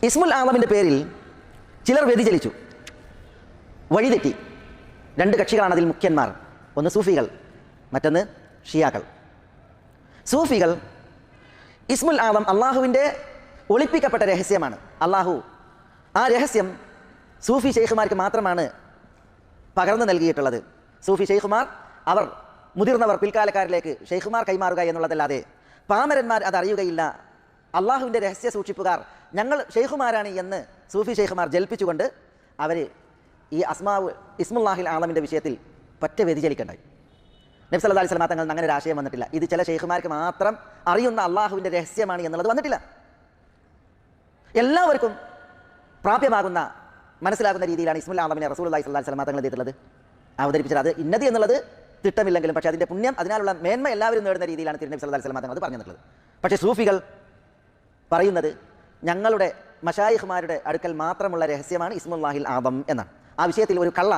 ഇസ്മുൽ ആളമിൻ്റെ പേരിൽ ചിലർ വ്യതിചലിച്ചു, വഴിതെറ്റി. രണ്ട് കക്ഷികളാണ് അതിൽ മുഖ്യന്മാർ. ഒന്ന് സൂഫികൾ, മറ്റൊന്ന് ഷിയാക്കൾ. സൂഫികൾ ഇസ്മുൽ ആളം അള്ളാഹുവിൻ്റെ ഒളിപ്പിക്കപ്പെട്ട രഹസ്യമാണ്. അള്ളാഹു ആ രഹസ്യം സൂഫി ഷെയ്ഖുമാർക്ക് മാത്രമാണ് പകർന്നു നൽകിയിട്ടുള്ളത്. സൂഫി ഷെയ്ഖുമാർ, അവർ മുതിർന്നവർ പിൽക്കാലക്കാരിലേക്ക് ഷെയ്ഖുമാർ കൈമാറുക എന്നുള്ളതല്ലാതെ പാമരന്മാർ അതറിയുകയില്ല. അള്ളാഹുവിൻ്റെ രഹസ്യ സൂക്ഷിപ്പുകാർ ഞങ്ങൾ ഷെയ്ഖുമാരാണ് എന്ന് സൂഫി ഷെയ്ഖുമാർ ജൽപ്പിച്ചുകൊണ്ട് അവർ ഈ ഇസ്മുല്ലാഹിൽ ആളമിൻ്റെ വിഷയത്തിൽ പറ്റ വ്യതിചലിക്കണ്ടായി. നബി സല്ലല്ലാഹു അലൈഹി വസല്ലം തങ്ങൾ അങ്ങനെ ഒരു ആശയം വന്നിട്ടില്ല. ഇത് ചില ഷെയ്ഖുമാർക്ക് മാത്രം അറിയുന്ന അള്ളാഹുവിൻ്റെ രഹസ്യമാണ് എന്നുള്ളത് വന്നിട്ടില്ല. എല്ലാവർക്കും പ്രാപ്യമാകുന്ന മനസ്സിലാകുന്ന രീതിയിലാണ് ഇസ്മുൽ ആളമിനെ റസൂലുള്ളാഹി സ്വല്ലല്ലാഹു അലൈഹി വസല്ലം തങ്ങൾ ചെയ്തിട്ടുള്ളത്, അവതരിപ്പിച്ചത്. അത് ഇന്നത് എന്നുള്ളത് തിട്ടമില്ലെങ്കിലും പക്ഷേ അതിൻ്റെ പുണ്യം, അതിനാലുള്ള മേന്മ എല്ലാവരും നേടുന്ന രീതിയിലാണ് തിരുനബി സല്ലല്ലാഹു അലൈഹി വസല്ലം തങ്ങൾ അത് പറഞ്ഞിട്ടുള്ളത്. പക്ഷേ സൂഫികൾ പറയുന്നത് ഞങ്ങളുടെ മശായിഖുമാരുടെ അടുക്കൽ മാത്രമുള്ള രഹസ്യമാണ് ഇസ്മുല്ലാഹിൽ ആദം എന്നാണ്. ആ വിഷയത്തിൽ ഒരു കള്ള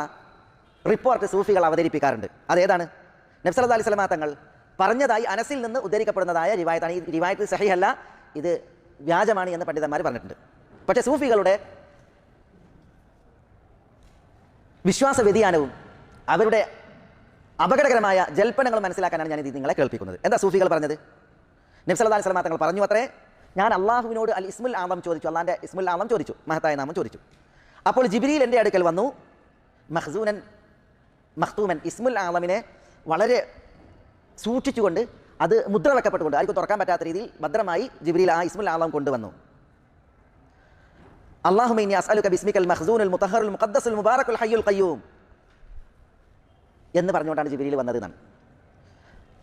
റിപ്പോർട്ട് സൂഫികൾ അവതരിപ്പിക്കാറുണ്ട്. അതേതാണ്? നബി സല്ലല്ലാഹു അലൈഹി വസല്ലം തങ്ങൾ പറഞ്ഞതായി അനസിൽ നിന്ന് ഉദ്ധരിക്കപ്പെടുന്നതായ റിവായത്താണ്. ഈ റിവായത്ത് സഹീഹല്ല, ഇത് വ്യാജമാണ് എന്ന് പണ്ഡിതന്മാർ പറഞ്ഞിട്ടുണ്ട്. പക്ഷേ സൂഫികളുടെ വിശ്വാസ വ്യതിയാനവും അവരുടെ അപകടകരമായ ജൽപ്പനങ്ങൾ മനസ്സിലാക്കാനാണ് ഞാൻ ഇത് നിങ്ങളെ കേൾപ്പിക്കുന്നത്. എന്താ സൂഫികൾ പറഞ്ഞത്? നബി സല്ലല്ലാഹു അലൈഹി വസല്ലം തങ്ങൾ പറഞ്ഞു അത്രേ, ഞാൻ അള്ളാഹുവിനോട് അൽ ഇസ്മുൽ ആളം ചോദിച്ചു, അള്ളാൻ്റെ ഇസ്മുൽ ആളം ചോദിച്ചു, മഹത്തായ നാമം ചോദിച്ചു. അപ്പോൾ ജിബ്രീൽ എൻ്റെ അടുക്കൽ വന്നു, മഖ്സൂനൻ മഖ്തൂമൻ, ഇസ്മുൽ ആളമിനെ വളരെ സൂക്ഷിച്ചുകൊണ്ട് അത് മുദ്ര വെക്കപ്പെട്ടുകൊണ്ട് ആർക്കും തുറക്കാൻ പറ്റാത്ത രീതിയിൽ ഭദ്രമായി ജിബ്രീൽ ആ ഇസ്മുൽ ആളം കൊണ്ടുവന്നു. അല്ലാഹുമ്മ ഇന്നി അസ്അലുക ബിസ്മിക്കൽ മഖ്സൂനുൽ മുതഹ്ഹറുൽ മുഖദ്ദസുൽ മുബാറകുൽ ഹയ്യുൽ ഖയ്യൂം എന്ന് പറഞ്ഞുകൊണ്ടാണ് ജിബ്രീൽ വന്നത് എന്നാണ്.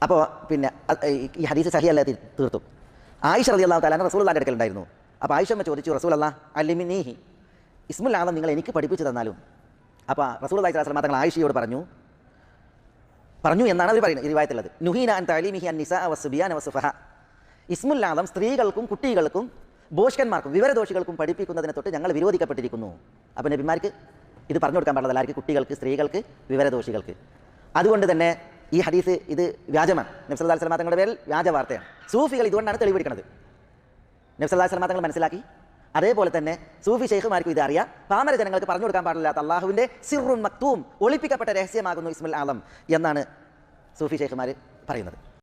അപ്പോൾ പിന്നെ ഈ ഹദീസ് സഹിഹല്ല തീർത്തും. ആയിഷ റളിയല്ലാഹു തആല റസൂലുള്ളാഹിന്റെ അടുക്കൽ ഉണ്ടായിരുന്നു. അപ്പോൾ ആയിഷ ചോദിച്ചു, റസൂലല്ലാഹ് അല്ലിമിനീഹി, ഇസ്മുൽ ആളം നിങ്ങൾ എനിക്ക് പഠിപ്പിച്ചു തന്നാലും. അപ്പോൾ റസൂലുള്ളാഹി സ്വല്ലല്ലാഹു അലൈഹി വസല്ലം തങ്ങൾ ആയിഷയോട് പറഞ്ഞു എന്നാണ് അവർ പറയുന്നത്. ഈ റിവായത്തുള്ളത് നുഹീന അൻ തഅലീമിഹി അൻ നിസാഅ വസ്സുബിയാന വസ്സുഫഹ, ഇസ്മുൽ ആളം സ്ത്രീകൾക്കും കുട്ടികൾക്കും ഭോഷ്കന്മാർക്കും വിവരദോഷികൾക്കും പഠിപ്പിക്കുന്നതിനെ തൊട്ട് ഞങ്ങൾ വിരോധിക്കപ്പെട്ടിരിക്കുന്നു. അപ്പോൾ നബിമാർക്ക് ഇത് പറഞ്ഞു കൊടുക്കാൻ പാടില്ല, എല്ലാവർക്കും, കുട്ടികൾക്ക്, സ്ത്രീകൾക്ക്, വിവരദോഷികൾക്ക്. അതുകൊണ്ട് തന്നെ ഈ ഹദീസ് ഇത് വ്യാജമാണ്. നബി സല്ലല്ലാഹു അലൈഹി വസല്ലം തങ്ങളുടെ പേരിൽ വ്യാജ വാർത്തയാണ്. സൂഫികൾ ഇതുകൊണ്ടാണ് തെളിവെടുക്കുന്നത്. നബി സല്ലല്ലാഹു അലൈഹി വസല്ലം തങ്ങൾ മനസ്സിലാക്കി. അതേപോലെ തന്നെ സൂഫി ഷെയ്ഖുമാർക്കും ഇത് അറിയാം. പാമര ജനങ്ങൾക്ക് പറഞ്ഞു കൊടുക്കാൻ പാടില്ലാത്ത അള്ളാഹുവിൻ്റെ സിർറുൻ മക്തൂം, ഒളിപ്പിക്കപ്പെട്ട രഹസ്യമാകുന്നു ഇസ്മുൽ ആളം എന്നാണ് സൂഫി ഷെയ്ഖുമാർ പറയുന്നത്.